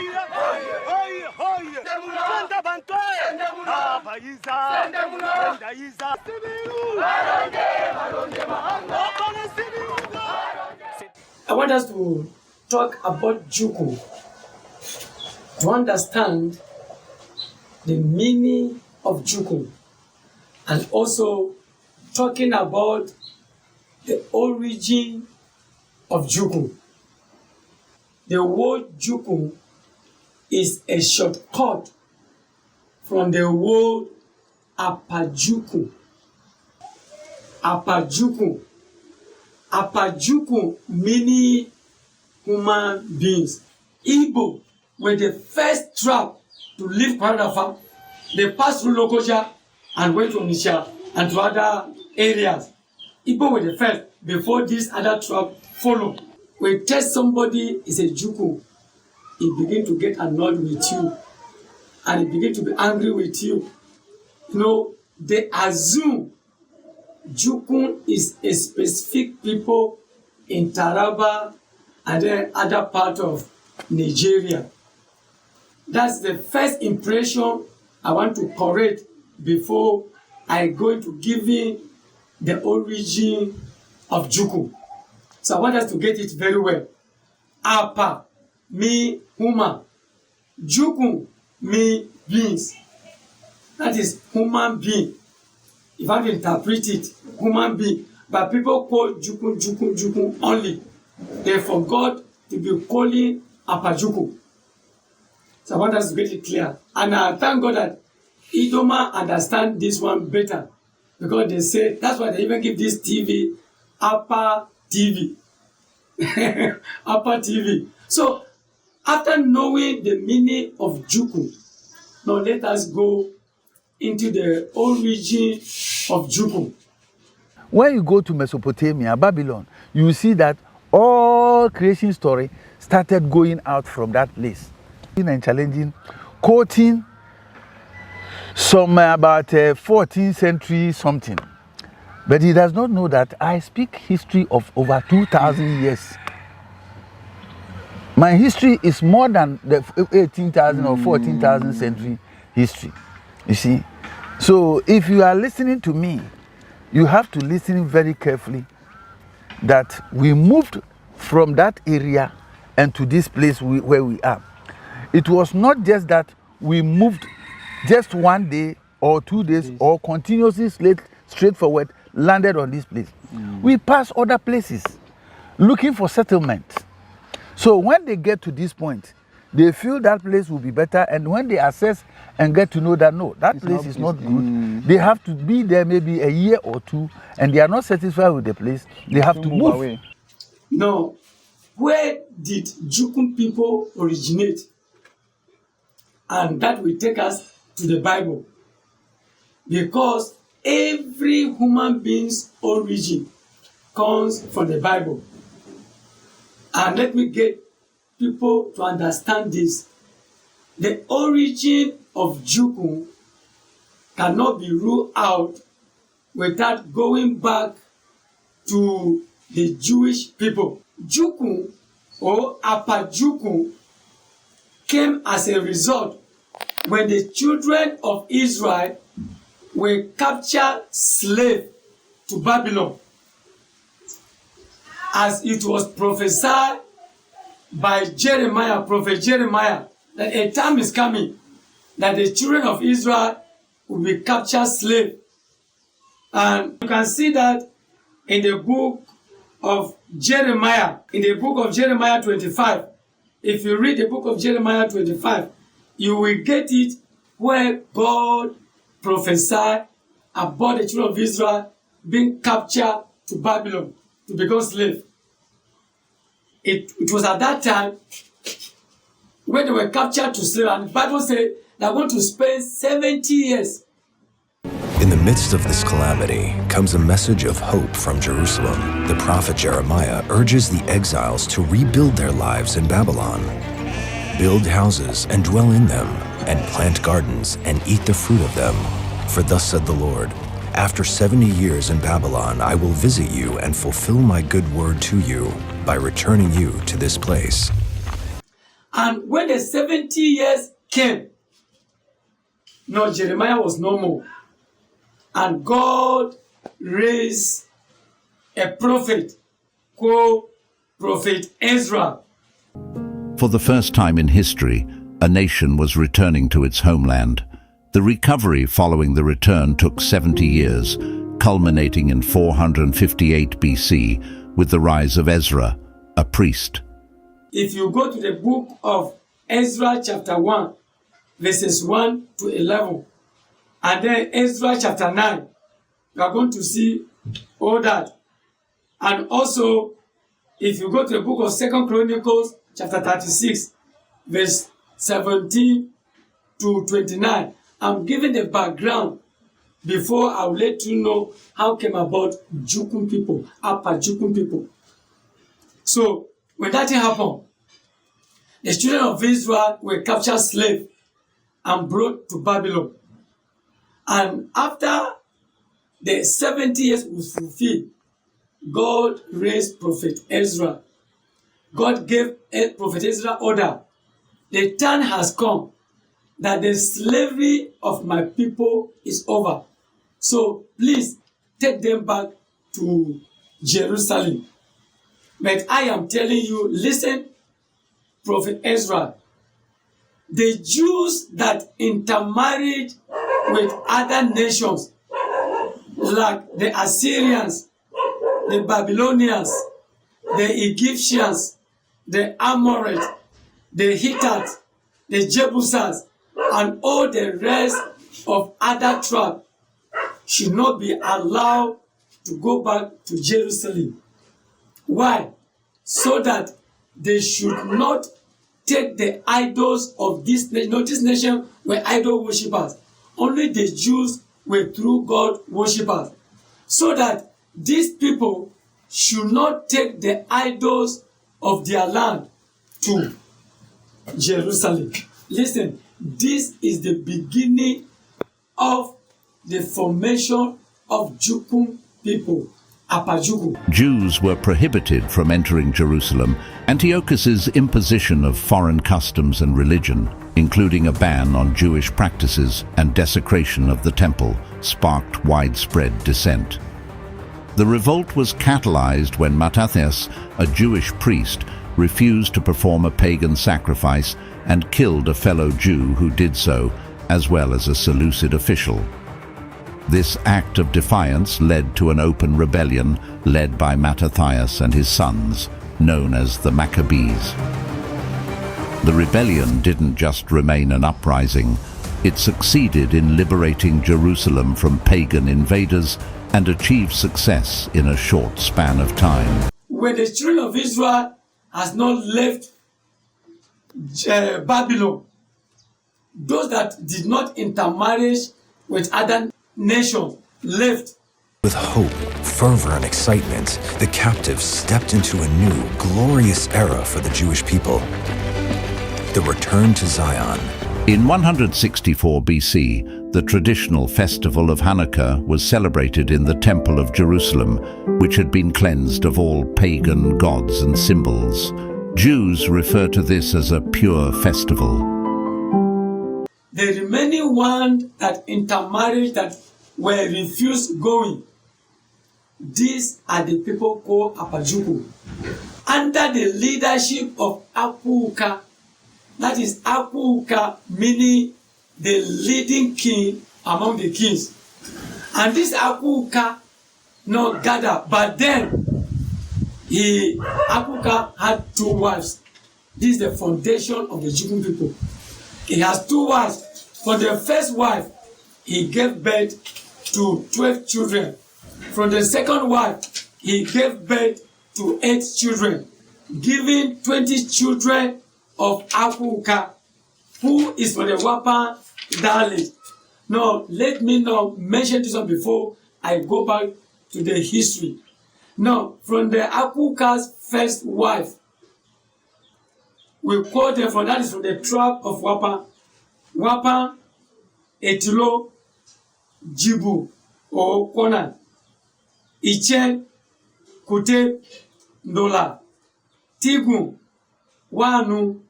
I want us to talk about Jukun to understand the meaning of Jukun, and also talking about the origin of Jukun. The word Jukun is a shortcut from the word Apajukun. Apajukun. Apajukun meaning human beings. Igbo were the first tribe to leave Kwarafa. They passed through Lokoja and went to Onitsha and to other areas. Igbo were the first before this other tribe followed. When you tell somebody is a Jukun, he begin to get annoyed with you and he begin to be angry with you. You know, they assume Jukun is a specific people in Taraba and then other part of Nigeria. That's the first impression I want to correct before I go into giving the origin of Jukun. So I want us to get it very well. Apa mean human. Jukun mean beings. That is human being. If I interpret it, human being. But people call Jukun only. They forgot to be calling Apajukun. So I want us to get it clear. And I thank God that Idoma understand this one better. Because they say, that's why they even give this TV, Apa TV. Apa TV. So, after knowing the meaning of Jukun, now let us go into the origin of Jukun. When you go to Mesopotamia, Babylon, you see that all creation story started going out from that place. And challenging, quoting some about 14th century something. But he does not know that I speak history of over 2,000 years. My history is more than the 18,000 or 14,000 century history. You see? So if you are listening to me, you have to listen very carefully that we moved from that area and to this place where we are. It was not just that we moved just one day or 2 days or continuously straightforward landed on this place. We passed other places looking for settlement. So when they get to this point, they feel that place will be better, and when they assess and get to know that no, that place is not good, they have to be there maybe a year or two, and they are not satisfied with the place, they have to move away. Now, where did Jukun people originate? And that will take us to the Bible. Because every human being's origin comes from the Bible. And let me get people to understand this. The origin of Jukun cannot be ruled out without going back to the Jewish people. Jukun or Apajukun came as a result when the children of Israel were captured slave to Babylon. As it was prophesied by Jeremiah, prophet Jeremiah, that a time is coming that the children of Israel will be captured slave. And you can see that in the book of Jeremiah, in the book of Jeremiah 25. If you read the book of Jeremiah 25, you will get it where God prophesied about the children of Israel being captured to Babylon to become slave. It was at that time when they were captured to slave, and the Bible said they're going to spend 70 years. In the midst of this calamity comes a message of hope from Jerusalem. The prophet Jeremiah urges the exiles to rebuild their lives in Babylon, build houses and dwell in them, and plant gardens and eat the fruit of them. For thus said the Lord, after 70 years in Babylon, I will visit you and fulfill my good word to you by returning you to this place. And when the 70 years came, no, Jeremiah was no more. And God raised a prophet called Prophet Ezra. For the first time in history, a nation was returning to its homeland. The recovery following the return took 70 years, culminating in 458 BC with the rise of Ezra, a priest. If you go to the book of Ezra chapter 1, verses 1 to 11, and then Ezra chapter 9, you are going to see all that. And also, if you go to the book of 2 Chronicles chapter 36, verse 17 to 29, I'm giving the background before I'll let you know how it came about Jukun people, Upper Jukun people. So, when that happened, the children of Israel were captured slaves and brought to Babylon. And after the 70 years was fulfilled, God raised Prophet Ezra. God gave Prophet Ezra order. The time has come that the slavery of my people is over. So please take them back to Jerusalem. But I am telling you, listen, Prophet Ezra, the Jews that intermarried with other nations, like the Assyrians, the Babylonians, the Egyptians, the Amorites, the Hittites, the Jebusites, and all the rest of other tribes should not be allowed to go back to Jerusalem. Why? So that they should not take the idols of this nation. No, this nation were idol worshippers. Only the Jews were true God worshippers. So that these people should not take the idols of their land to Jerusalem. Listen, this is the beginning of the formation of Jukun people, Upper Jukun. Jews were prohibited from entering Jerusalem. Antiochus's imposition of foreign customs and religion, including a ban on Jewish practices and desecration of the temple, sparked widespread dissent. The revolt was catalyzed when Mattathias, a Jewish priest, refused to perform a pagan sacrifice and killed a fellow Jew who did so, as well as a Seleucid official. This act of defiance led to an open rebellion led by Mattathias and his sons, known as the Maccabees. The rebellion didn't just remain an uprising, it succeeded in liberating Jerusalem from pagan invaders and achieved success in a short span of time. When the children of Israel has not left Babylon, those that did not intermarry with other nations left. With hope, fervor, and excitement, the captives stepped into a new, glorious era for the Jewish people. The return to Zion. In 164 BC, the traditional festival of Hanukkah was celebrated in the Temple of Jerusalem, which had been cleansed of all pagan gods and symbols. Jews refer to this as a pure festival. The remaining ones that intermarried, that were refused going, these are the people called Upper Jukun. Under the leadership of Akuka, that is Akuka, meaning the leading king among the kings. And this Akuka not gathered, but then Akuka had 2 wives. This is the foundation of the Jukun people. He has 2 wives. For the first wife, he gave birth to 12 children. From the second wife, he gave birth to 8 children, giving 20 children of Akuka, who is for the Wapa Dalit. Now, let me now mention this one before I go back to the history. Now, from the Akuka's first wife, we quote them from, that is from the tribe of Wapa. Wapa, Etilo, Jibu, or Konan, Ichen, Kute, Ndola, Tigun, Wanu,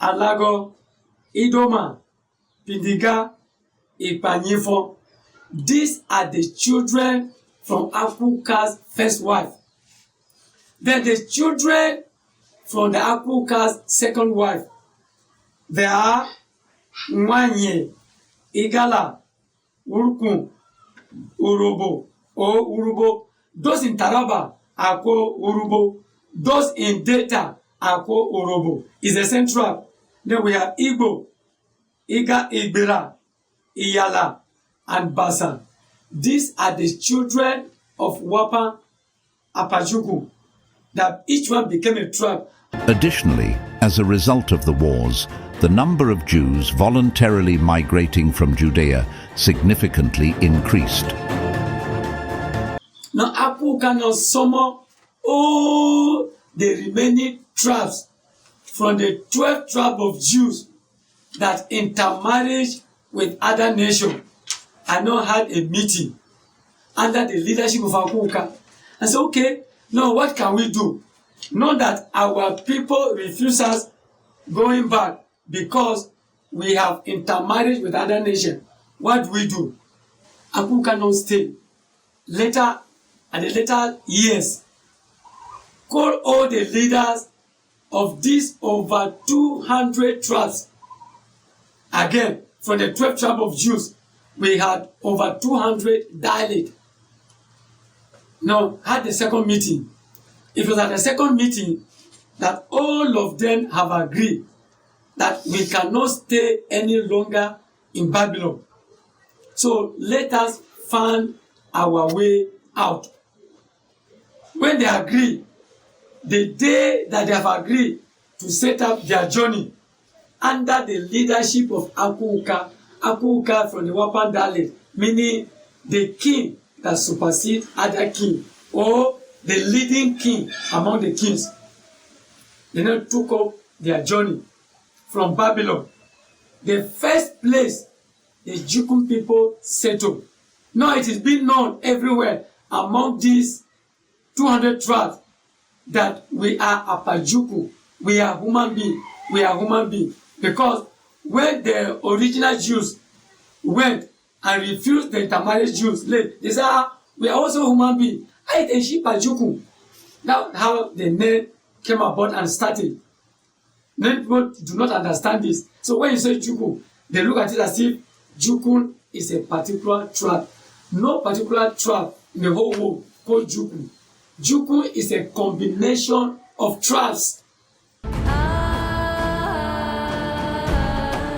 Alago, Idoma, Pindiga, Ipanyifo. These are the children from Akuka's first wife. Then the children from the Akuka's second wife. They are Mwanye, Igala, Urukun, Urubo, or Urubo. Those in Taraba are called Urubo. Those in Delta are called Urobo. It's a central. Then we have Igbo, Iga Igbira, Iyala, and Basa. These are the children of Wapa Apajuku, that each one became a tribe. Additionally, as a result of the wars, the number of Jews voluntarily migrating from Judea significantly increased. Now, Apu cannot summon all the remaining tribes from the 12 tribes of Jews that intermarried with other nations and now had a meeting under the leadership of Akuka and said, okay, now what can we do? Not that our people refuse us going back because we have intermarried with other nations. What do we do? Akuka not stay. Later, at the later years, call all the leaders of these over 200 tribes. Again, from the 12 tribes of Jews, we had over 200 dialects. Now, had the second meeting. It was at the second meeting that all of them have agreed that we cannot stay any longer in Babylon. So let us find our way out. When they agree, the day that they have agreed to set up their journey under the leadership of Akuka from the Wapan Dalit, meaning the king that supersedes other king, or the leading king among the kings. They now took up their journey from Babylon. The first place the Jukun people settled. Now it is being known everywhere among these 200 tribes that we are Apajuku, we are human beings, we are human beings. Because when the original Jews went and refused the intermarried Jews, they said, we are also human beings. Apajuku. That's how the name came about and started. Many people do not understand this. So when you say Jukun, they look at it as if Jukun is a particular tribe. No particular tribe in the whole world called Jukun. Jukun is a combination of tribes.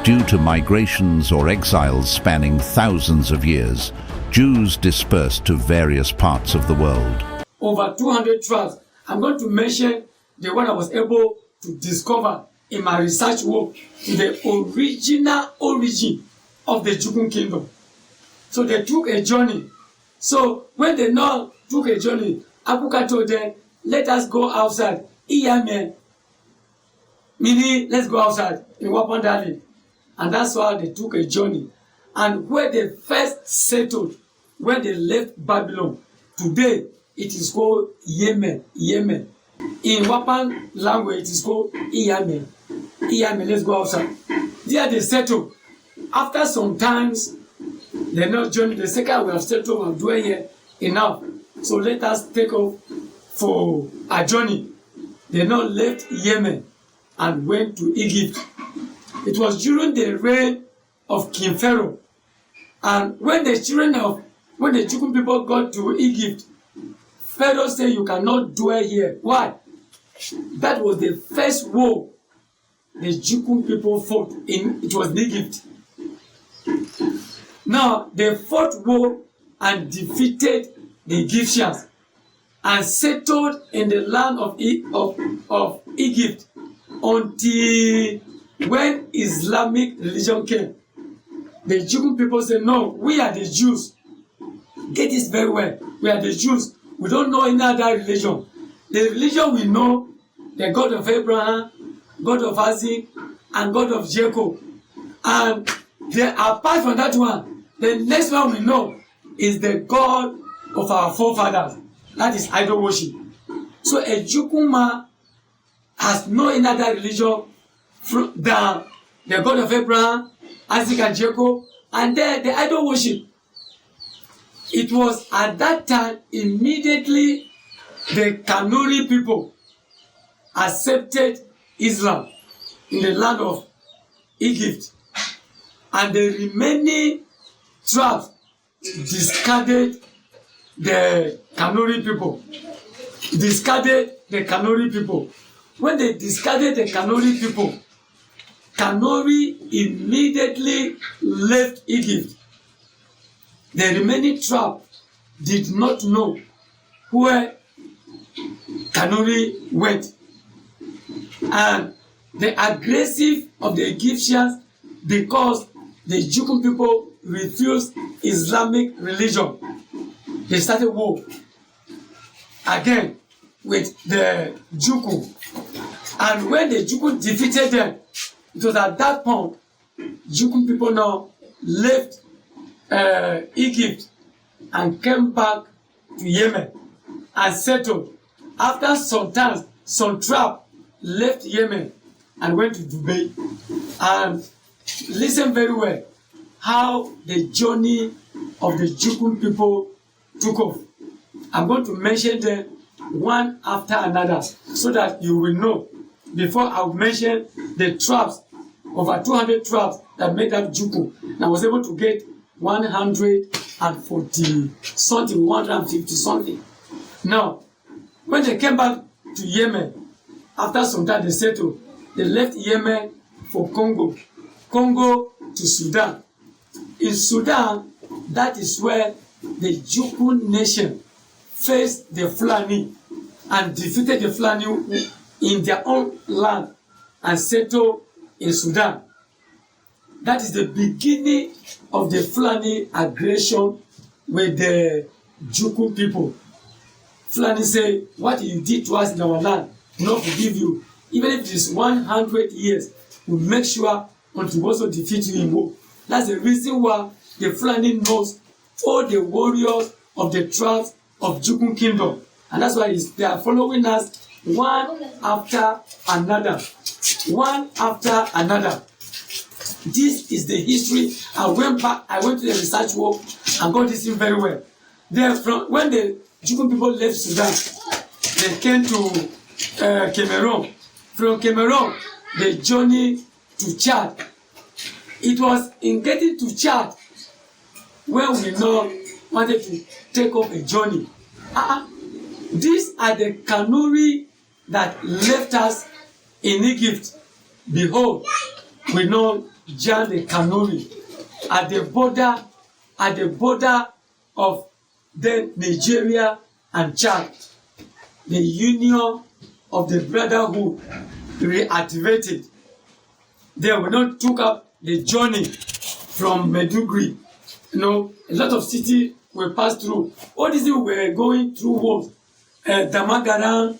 Due to migrations or exiles spanning thousands of years, Jews dispersed to various parts of the world. Over 200 tribes. I'm going to mention the one I was able to discover in my research work to the original origin of the Jukun kingdom. So they took a journey. So when they now took a journey, Akuka told them, let us go outside. Iyame, meaning let's go outside in Wapan Dalit. And that's why they took a journey. And where they first settled, when they left Babylon, today it is called Yemen. Yemen. In Wapan language, it is called Iyame. Iyame, let's go outside. There they settled. After some times, they now journey. The second we have settled, we have dwell here enough. So let us take off for a journey. They now left Yemen and went to Egypt. It was during the reign of King Pharaoh. And when the Jukun people got to Egypt, Pharaoh said, you cannot dwell here. Why? That was the first war the Jukun people fought in. It was in Egypt. Now, they fought war and defeated the Egyptians and settled in the land of Egypt until when Islamic religion came. The Jukun people said, no, we are the Jews. Get this very well. We are the Jews. We don't know any other religion. The religion we know, the God of Abraham, God of Isaac, and God of Jacob. And apart from that one, the next one we know is the God of our forefathers. That is idol worship. So a Jukun man has no another religion the God of Abraham, Isaac, and Jacob, and then the idol worship. It was at that time immediately the Kanuri people accepted Islam in the land of Egypt, and the remaining tribes discarded the Kanuri people. When they discarded the Kanuri people, Kanuri immediately left Egypt. The remaining tribe did not know where Kanuri went. And the aggressive of the Egyptians, because the Jukun people refused Islamic religion, they started war again with the Jukun. And when the Jukun defeated them, it was at that point Jukun people now left Egypt and came back to Yemen and settled. After some time, some tribe left Yemen and went to Dubai. And listen very well how the journey of the Jukun people took off. I'm going to mention them one after another so that you will know. Before I will mention the tribes, over 200 tribes that made up Jukun. And I was able to get 140 something, 150 something. Now, when they came back to Yemen, after some time they settled, they left Yemen for Congo to Sudan. In Sudan, that is where the Jukun nation faced the Fulani and defeated the Fulani in their own land and settled in Sudan. That is the beginning of the Fulani aggression with the Jukun people. Fulani say, what you did to us in our land, not forgive you. Even if it is 100 years, we'll make sure until we also defeat you in war. That's the reason why the Fulani knows all the warriors of the tribes of Jukun kingdom. And that's why they are following us one after another. One after another. This is the history. I went to the research work and got this in very well. When the Jukun people left Sudan, they came to Cameroon. From Cameroon, they journeyed to Chad. It was in getting to Chad when we now wanted to take up a journey. These are the Kanuri that left us in Egypt. Behold, we now join the Kanuri at the border of then Nigeria and Chad. The union of the brotherhood reactivated. They will not took up the journey from Maiduguri. A lot of cities were passed through. All these were going through wars. Damagaran,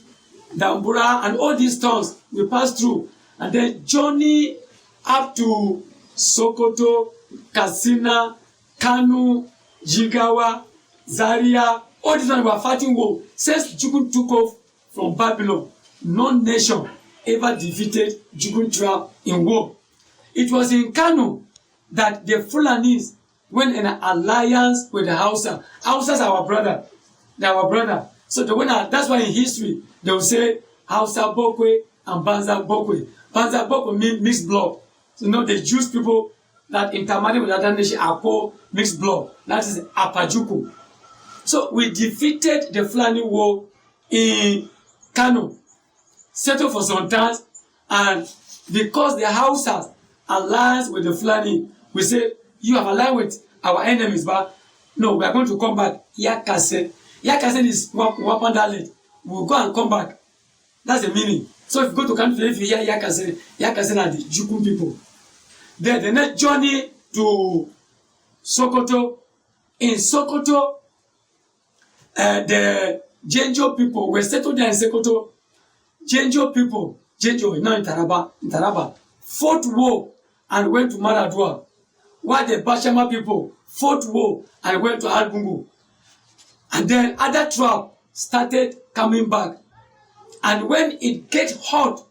Dambura, and all these towns we passed through. And then journey up to Sokoto, Katsina, Kano, Jigawa, Zaria. All these ones were fighting war. Since Jukun took off from Babylon, no nation ever defeated Jukun tribe in war. It was in Kano that the Fulanis went in an alliance with the Hausa. Hausas are our brother. They are our brother. So that's why in history they will say Hausa Bokwe and Banza Bokwe. Banza Bokwe means mixed blood. So the Jewish people that intermarry with other nations are called mixed blood. That is Apajuku. So we defeated the Fulani war in Kano, settled for some time, and because the Hausas alliance with the Fulani, we say, you have allied with our enemies, but no, we are going to come back. Yakase. Yakase is Wapandale. We'll go and come back. That's the meaning. So if you go to country, if you hear Yakase, Yakase are the Jukun people. Then the next journey to Sokoto. In Sokoto, the Genjo people were settled there in Sokoto. Genjo people, now in Taraba, fought war and went to Maradua. While the Bashama people fought war and went to Albungu. And then other tribes started coming back. And when it gets hot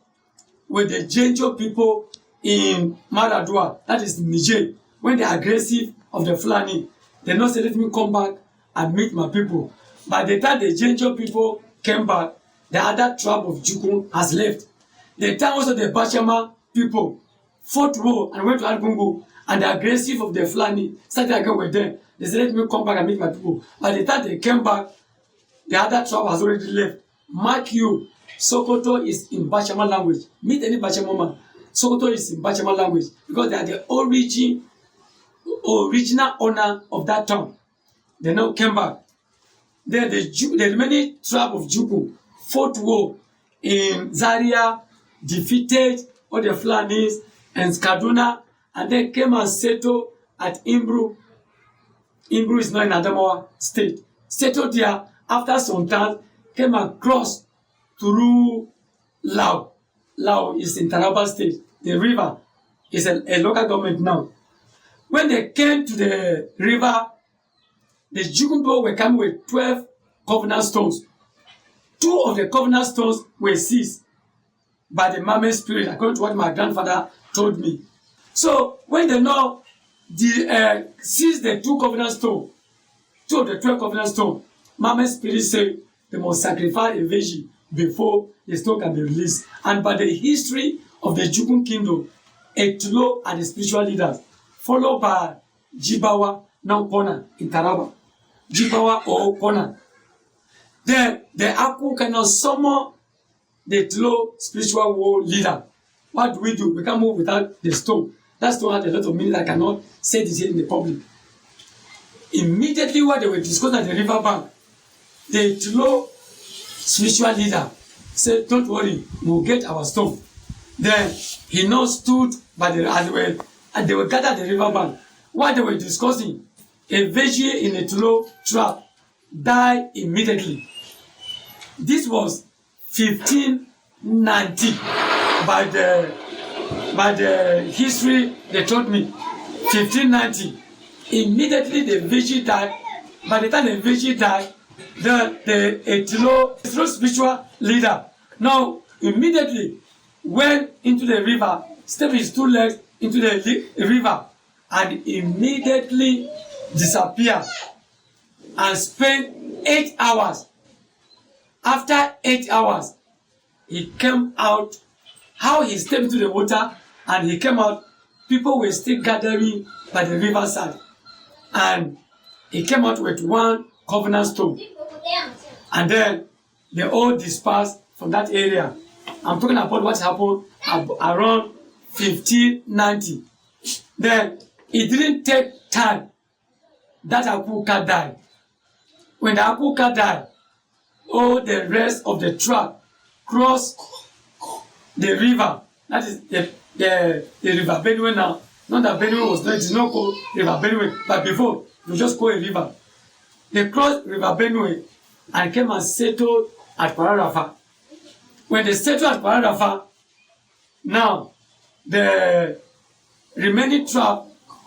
with the Genjo people in Maradua, that is Niger, when they are aggressive of the Fulani, they not say, let me come back and meet my people. By the time the Genjo people came back, the other tribe of Jukun has left. The time also the Bachama people fought war and went to Argungu, and the aggressive of the Fulani started again with them. They said, let me come back and meet my people. By the time they came back, the other tribe has already left. Mark you, Sokoto is in Bachama language. Meet any Bachama man. Sokoto is in Bachama language because they are the original owner of that town. They now came back. Then the remaining tribe of Jukun fought war in Zaria, defeated all the Fulanis and Kaduna, and then came and settled at Imbru. Imbru is now in Adamawa state. Settled there. After some time, came across through Lao. Lao is in Taraba state. The river is a local government now. When they came to the river, the Jukun people were coming with 12 covenant stones. 2 of the covenant stones were seized by the Mame spirit, according to what my grandfather told me. So when they now seized the 2 covenant stones, 2 of the 12 covenant stones, Mame spirit said they must sacrifice a virgin before the stone can be released. And by the history of the Jukun kingdom, Etulo are the spiritual leaders, followed by Jibawa, now Kona in Taraba. Jibawa or Kona. Then the Aku cannot summon the Etulo spiritual world leader. What do? We can't move without the stone. That stone had a lot of meaning that I cannot say this here in the public. Immediately while they were discussing at the river bank, the Etulo spiritual leader said, don't worry, we'll get our stone. Then he now stood by the well, and they were gathered at the river bank. While they were discussing, a virgin in a Etulo trap died immediately. This was 1590 by the history they told me. 1590. Immediately the virgin died. By the time the virgin died, the Etulo spiritual leader now immediately went into the river, stepped his 2 legs into the river, and immediately disappeared and spent 8 hours. After 8 hours, he came out. How he stepped into the water and he came out, people were still gathering by the riverside. And he came out with 1 covenant stone. And then they all dispersed from that area. I'm talking about what happened around 1590. Then it didn't take time that Akuka died. When the Akuka died, all the rest of the tribe crossed the river. That is the river Benue now. Not that Benue was not, it is not called river Benue, but before, you just call a river. They crossed river Benue and came and settled at Pararafa. When they settled at Pararafa, now the remaining tribe,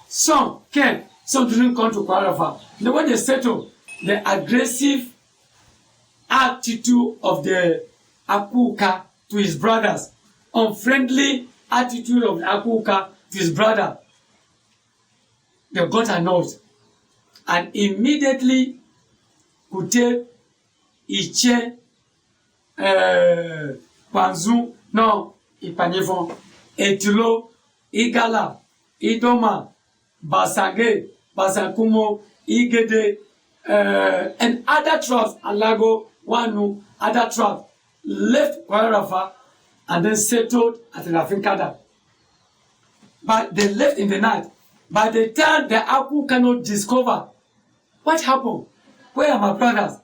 some came, some didn't come to Pararafa. Then when they settled, the aggressive attitude of the Akuka to his brothers, unfriendly attitude of the Akuka to his brother, they got annoyed. And immediately, Kute, Iche, Panzu, no, Ipanifon, Etulo, Igala, Idoma, Basage, Basakumo, Igede, and other tribes, Alago, Wanu, other tribes, left Kwarafa and then settled at Rafinkada. But they left in the night. By the time the Aku cannot discover what happened, where are my brothers?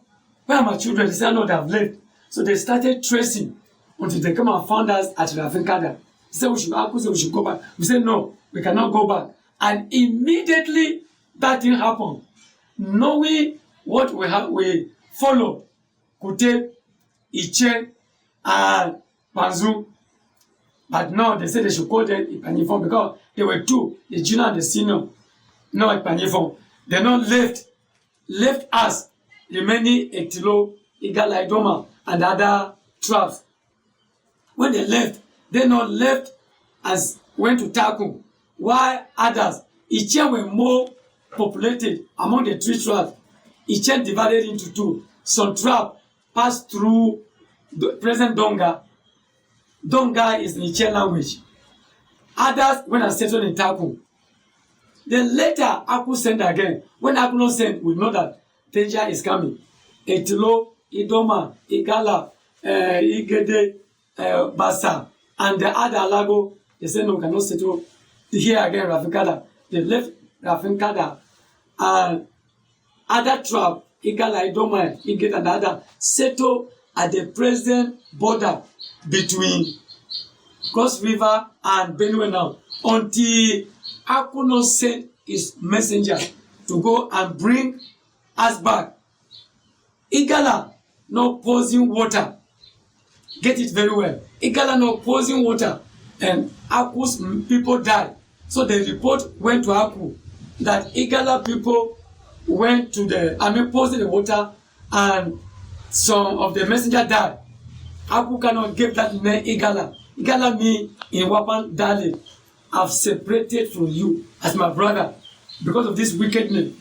Where are my children? They said, no, they have left. So they started tracing until they come and found us at Rafinkada. They said, Aku said we should go back. We said, no, we cannot go back. And immediately that thing happened. Knowing what we followed, Kute, Iche, and Panzu. But now they said they should call them Ipanifon because there were 2, the junior and the senior. No Ipanifon. They not left us, remaining Etilo, Igala, Idoma, and other tribes. When they left, They not left as went to Taku, while others, Ichen were more populated among the three tribes. Ichen divided into two. Some tribe passed through the present Donga. Donga is the Ichen language. Others went and settled in Taku. Then later, Aku sent again. When Aku not sent, we know that danger is coming. Etilo, Idoma, Igala, Igede, Basa, and the other Alago, they said, no, we cannot settle here again, Rafinkada. They left Rafinkada, and other tribe, Igala, Idoma, Igede, and other, settle at the present border between Cross River and Benue now, until Akuno sent his messenger to go and bring us back. Igala not posing water. Get it very well. Igala not posing water, and Aku's people died. So the report went to Aku that Igala people went to the posing the water, and some of the messenger died. Aku cannot give that name Igala. Igala means in Wapan Dali, I've separated from you as my brother because of this wickedness.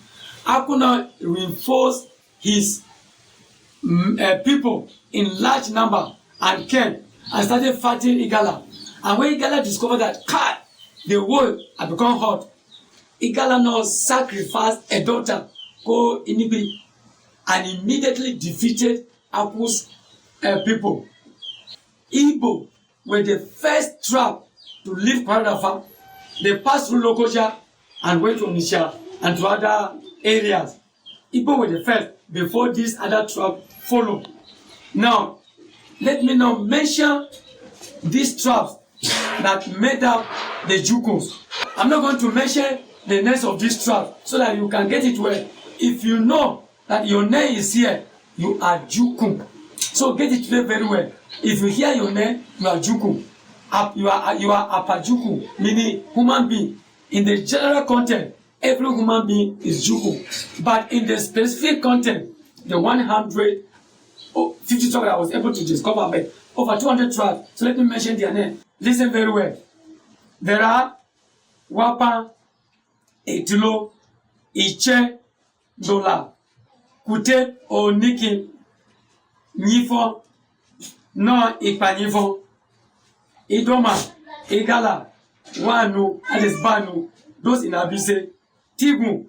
Aku now reinforced his people in large number and came and started fighting Igala. And when Igala discovered that the world had become hot, Igala now sacrificed a daughter called Inibi and immediately defeated Aku's people. Igbo were the first tribe to leave Kwarafa. They passed through Lokoja and went to Onitsha and to other areas. Igbo were the first before this other tribe followed. Now, let me now mention these tribes that made up the Jukuns. I'm not going to mention the names of these tribes so that you can get it well. If you know that your name is here, you are Jukun. So get it very well. If you hear your name, you are Jukun. You are Apajuku, meaning human being. In the general content, every human being is Jukun. But in the specific content, the 150 tribes I was able to discover, but over 200 tribes. So let me mention their name. Listen very well. There are Wapa, Etilo, Iche, Dola, Kute or Niki, Nifo, No Ipanifo, Idoma, Igala, Wanu, Banu, those in Abise, Tigu,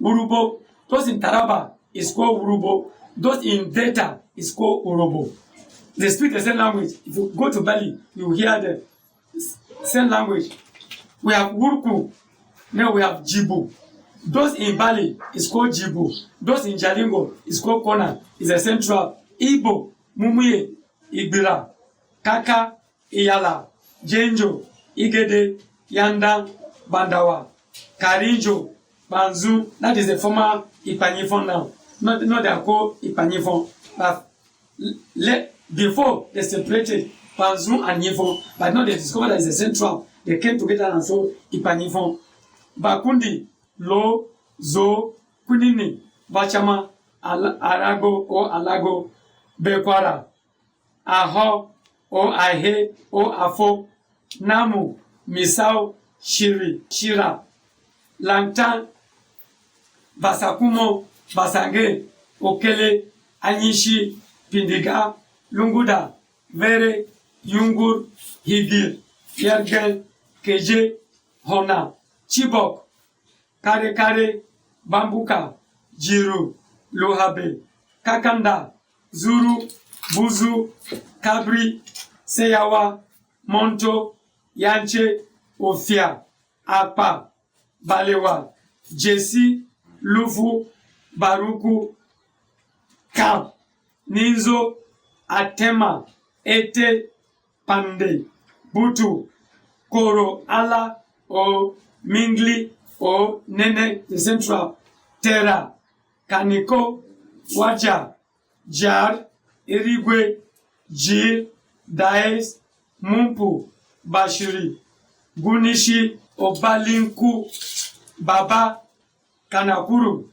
Urubo, those in Taraba is called Urubo, those in Delta is called Urobo. They speak the same language. If you go to Bali, you hear the same language. We have Urku, now we have Jibu. Those in Bali is called Jibu. Those in Jalingo is called Kona. It's a central. Igbo, Mumuye, Ibira, Kaka, Iyala, Jenjo, Igede, Yanda, Bandawa, Karinjo, Banzu. That is the former Ipanifon now. Not they are called Ipanifon. But before they separated Banzu and Nifon, but now they discovered that it's a central. They came together and saw Ipanifon. Bakundi, Lo, Zo, Kunini, Bachama, Arago or Alago, Bekwara, Aho or Ahe or Afo, Namu, Misao, Shiri, Shira, Langtan, Basakumo, Basange, Okele, Anyishi, Pindiga, Lunguda, Vere, Yungur, Hivir, Yergel, Keje, Hona, Chibok, Kare Kare, Bambuka, Jiru, Lohabe, Kakanda, Zuru, Buzu, Kabri, Seyawa, Monto, Yanche, Ofia, Apa, Balewa, Jesi, Lufu, Baruku, Kam, Ninzo, Atema, Ete, Pande, Butu, Koro, Ala, O Mingli, O Nene, the central, Terra, Kaniko, Waja, Jar, Irigwe, Jil, Daes, Mumpu, Bashiri, Gunishi, Obalinku, Baba, Kanakuru,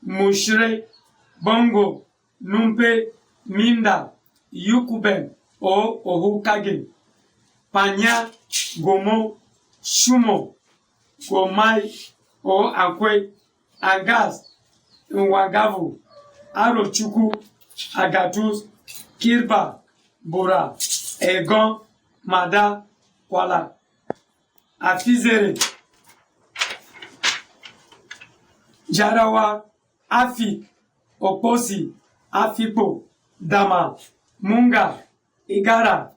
Mushre, Bongo, Numpe, Minda, Yukuben, O Ohukage, Panya, Gomo, Shumo, Gomai, O Akwe, Agas, Nwagavu, Arochuku, Agatus, Kirba, Bora, Egon, Mada, Kwala, Afizere, Jarawa, Afik, Oposi, Afipo, Dama, Munga, Igara.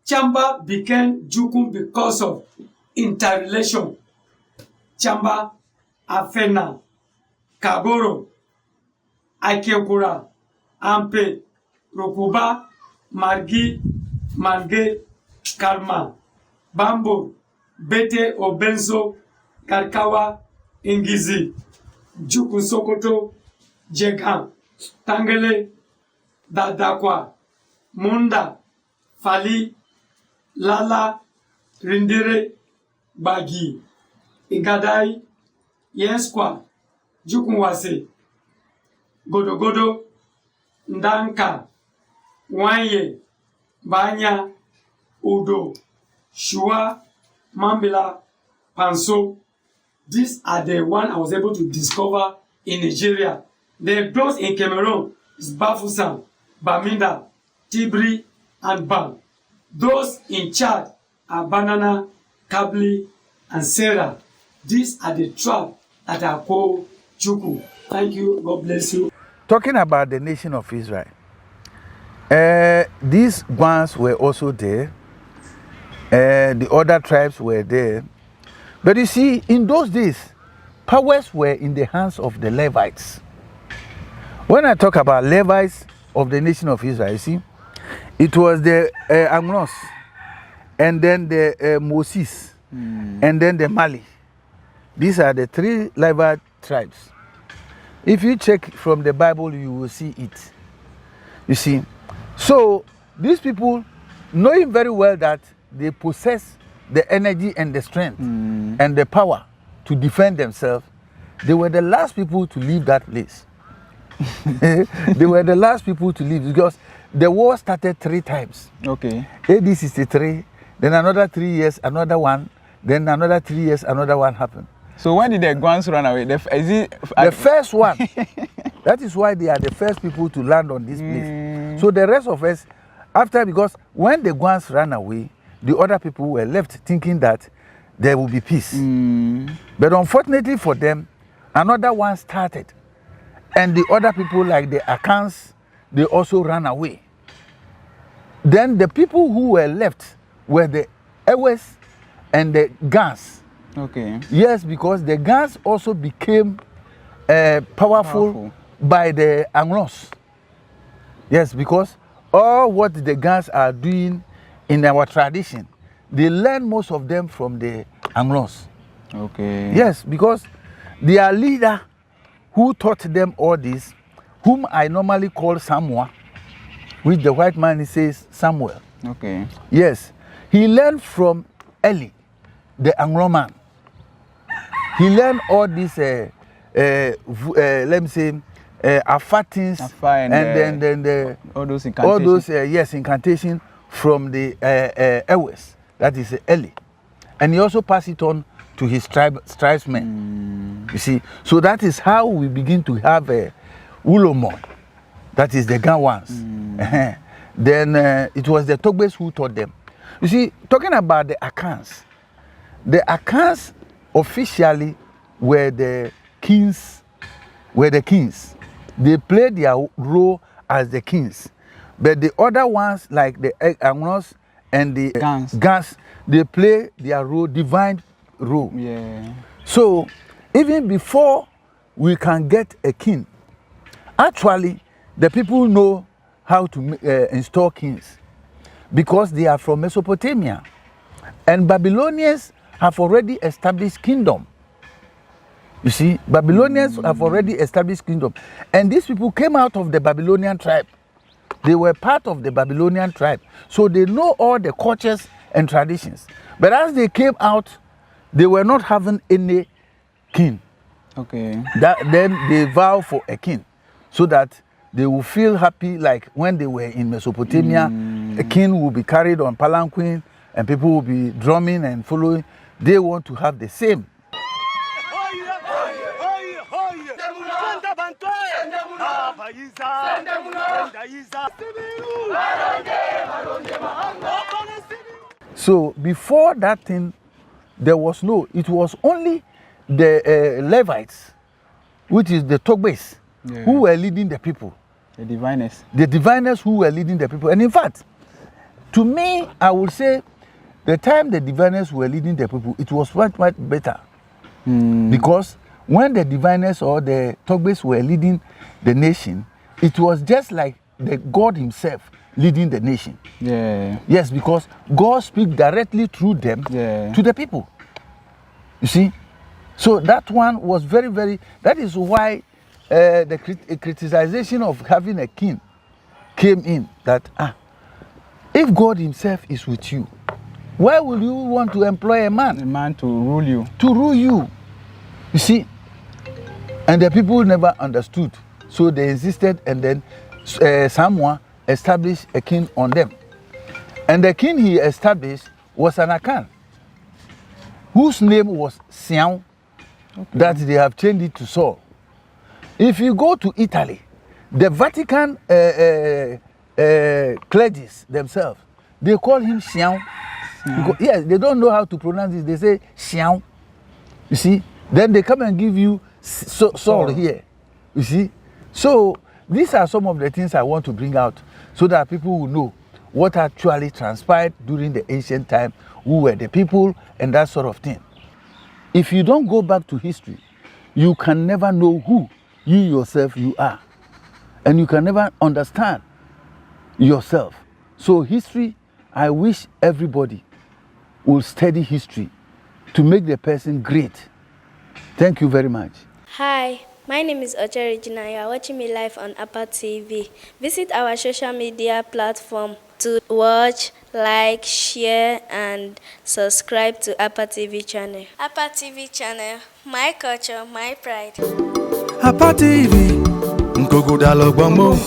Chamba became Jukun because of interrelation. Chamba, Afena, Kagoro, Akekura, Ampe, Rokuba, Margi, Mange, Karma, Bambo, Bete Obenzo, Karkawa, Ingizi, Jukun Sokoto, Jegan, Tangele, Dadakwa, Munda, Fali, Lala, Rindire, Bagi, Igadai, Yenskwa, Jukunwase, Godogodo, Ndanka, Wanye, Banya, Udo, Shua, Mambila, Panso. These are the one I was able to discover in Nigeria. Those in Cameroon is Bafoussam, Baminda, Tibri, and Bam. Those in Chad are Banana, Kabli, and Sarah. These are the tribes that are called Jukun. Thank you. God bless you. Talking about the nation of Israel, these ones were also there. The other tribes were there. But you see, in those days, powers were in the hands of the Levites. When I talk about Levites of the nation of Israel, you see, it was the Amnos, and then the Moses, and then the Mali. These are the three Levite tribes. If you check from the Bible, you will see it. You see, so these people, knowing very well that they possess the energy and the strength and the power to defend themselves, they were the last people to leave that place. They were the last people to leave because the war started 3 times. Okay. AD 63, then another 3 years, another one, then another 3 years, another one happened. So when did the Guans run away? The first one. That is why they are the first people to land on this place. So the rest of us, after, because when the Guans ran away, the other people were left thinking that there will be peace. But unfortunately for them, another one started. And the other people, like the Akans, they also ran away. Then the people who were left were the Ewes and the Gans. Okay. Yes, because the Gans also became powerful by the Anglos. Yes, because all what the Gans are doing in our tradition, they learn most of them from the Anglos. Okay. Yes, because their leader who taught them all this, whom I normally call Samuel, which the white man says Samuel. Okay. Yes, he learned from Eli, the Anglo man. He learned all these, let me say, Afatins, and then all those incantations. Yes, incantation from the Ewes, that is Eli. And he also passed it on to his tribesmen. You see, so that is how we begin to have a Ulomon, that is the Gan ones. Then it was the Togbes who taught them. You see, talking about the Akans officially were the kings. They played their role as the kings. But the other ones, like the Anglos and the Gans, they play their role, divine role. Yeah. So, even before we can get a king, actually, the people know how to install kings because they are from Mesopotamia. And Babylonians have already established kingdom. You see, Babylonians have already established kingdom. And these people came out of the Babylonian tribe. They were part of the Babylonian tribe. So they know all the cultures and traditions. But as they came out, they were not having any king. Okay. Then they vow for a king so that they will feel happy like when they were in Mesopotamia, a king will be carried on palanquin and people will be drumming and following. They want to have the same. So before that thing, there was no, it was only the Levites, which is the Togbes, who were leading the people. The diviners. The diviners who were leading the people. And in fact, to me, I would say the time the diviners were leading the people, it was much, much better. Because when the diviners or the Togbes were leading the nation, it was just like the God himself leading the nation. Yeah. Yes, because God speaks directly through them to the people. You see? So that one was very, very, that is why the criticization of having a king came in, that if God himself is with you, why will you want to employ a man? A man to rule you. To rule you. You see? And the people never understood. So they insisted, and then someone established a king on them. And the king he established was an Akan, whose name was Sian, that they have changed it to Saul. If you go to Italy, the Vatican clergies themselves, they call him Sian. Yes, they don't know how to pronounce it. They say Sian. You see? Then they come and give you Saul here. You see? So these are some of the things I want to bring out so that people will know what actually transpired during the ancient time, who were the people, and that sort of thing. If you don't go back to history, you can never know who you yourself you are. And you can never understand yourself. So history, I wish everybody will study history to make the person great. Thank you very much. Hi, my name is Ocha Regina. You are watching me live on Abode TV. Visit our social media platform to watch, like, share, and subscribe to Abode TV channel. Abode TV channel, my culture, my pride. Abode TV, Nkogo Dalo Gbonmo.